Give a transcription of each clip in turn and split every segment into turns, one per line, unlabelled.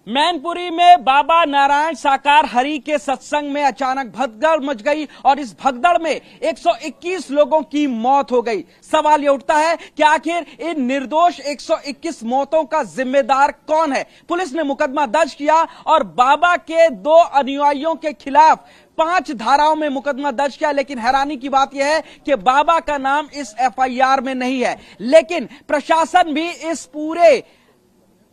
मैनपुरी में बाबा नारायण साकार हरि के सत्संग में अचानक भगदड़ मच गई और इस भगदड़ में 121 लोगों की मौत हो गई। सवाल ये उठता है कि आखिर इन निर्दोष 121 मौतों का जिम्मेदार कौन है। पुलिस ने मुकदमा दर्ज किया और बाबा के 2 अनुयायियों के खिलाफ 5 धाराओं में मुकदमा दर्ज किया। लेकिन हैरानी की बात यह है कि बाबा का नाम इस एफआईआर में नहीं है। लेकिन प्रशासन भी इस पूरे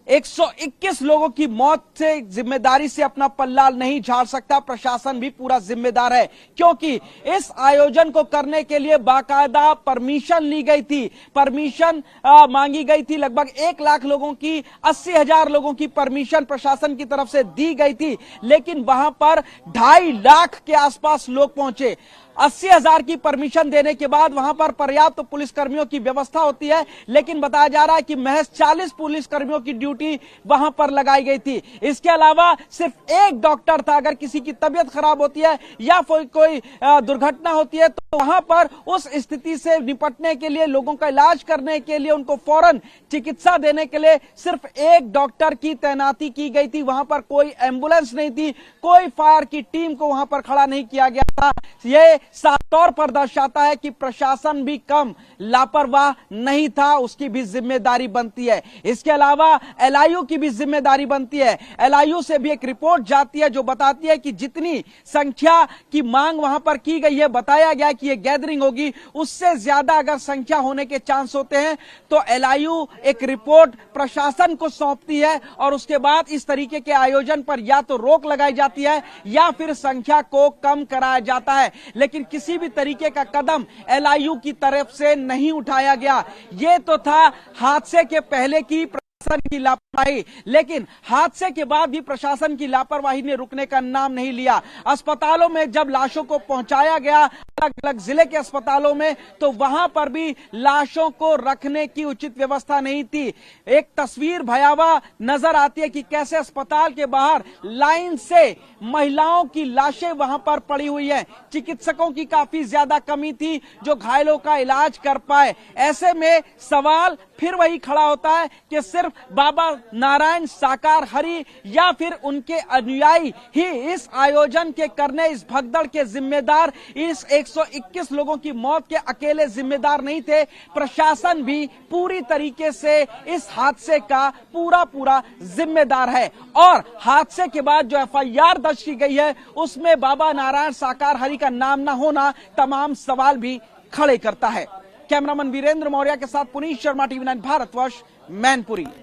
121 लोगों की मौत से जिम्मेदारी से अपना पल्ला नहीं झाड़ सकता। प्रशासन भी पूरा जिम्मेदार है, क्योंकि इस आयोजन को करने के लिए बाकायदा परमिशन ली गई थी, परमिशन मांगी गई थी। लगभग 1 लाख लोगों की, 80,000 लोगों की परमिशन प्रशासन की तरफ से दी गई थी। लेकिन वहां पर 2.5 लाख के आसपास लोग पहुंचे। 80,000 की परमिशन देने के बाद वहां पर पर्याप्त पुलिसकर्मियों की व्यवस्था होती है, लेकिन बताया जा रहा है कि महज 40 पुलिसकर्मियों की ड्यूटी वहां पर लगाई गई थी। इसके अलावा सिर्फ 1 डॉक्टर था। अगर किसी की तबीयत खराब होती है या कोई दुर्घटना होती है तो वहां पर उस स्थिति से निपटने के लिए, लोगों का इलाज करने के लिए, उनको फौरन चिकित्सा देने के लिए सिर्फ 1 डॉक्टर की तैनाती की गई थी। वहां पर कोई एम्बुलेंस नहीं थी, कोई फायर की टीम को वहां पर खड़ा नहीं किया गया था। यह साफ तौर पर दर्शाता है कि प्रशासन भी कम लापरवाह नहीं था, उसकी भी जिम्मेदारी बनती है। इसके अलावा एलआईयू की भी जिम्मेदारी बनती है। एलआईयू से भी एक रिपोर्ट जाती है जो बताती है कि जितनी संख्या की मांग वहां पर की गई है, बताया गया कि यह गैदरिंग होगी, उससे ज्यादा अगर संख्या होने के चांस होते हैं तो एलआईयू एक रिपोर्ट प्रशासन को सौंपती है और उसके बाद इस तरीके के आयोजन पर या तो रोक लगाई जाती है या फिर संख्या को कम कराया जाता है। लेकिन किसी भी तरीके का कदम एलआईयू की तरफ से नहीं उठाया गया। ये तो था हादसे के पहले की प्रशासन की लापरवाही, लेकिन हादसे के बाद भी प्रशासन की लापरवाही ने रुकने का नाम नहीं लिया। अस्पतालों में जब लाशों को पहुंचाया गया, अलग अलग जिले के अस्पतालों में, तो वहां पर भी लाशों को रखने की उचित व्यवस्था नहीं थी। एक तस्वीर भयावह नजर आती है कि कैसे अस्पताल के बाहर लाइन से महिलाओं की लाशें वहां पर पड़ी हुई हैं। चिकित्सकों की काफी ज्यादा कमी थी जो घायलों का इलाज कर पाए। ऐसे में सवाल फिर वही खड़ा होता है कि सिर्फ बाबा नारायण साकार हरि या फिर उनके अनुयायी ही इस आयोजन के करने, इस भगदड़ के जिम्मेदार, इस 121 लोगों की मौत के अकेले जिम्मेदार नहीं थे। प्रशासन भी पूरी तरीके से इस हादसे का पूरा जिम्मेदार है। और हादसे के बाद जो एफआईआर दर्ज की गई है उसमें बाबा नारायण साकार हरि का नाम न होना तमाम सवाल भी खड़े करता है। कैमरामैन वीरेंद्र मौर्य के साथ पुनीत शर्मा, टीवी 9 भारतवर्ष, मैनपुरी।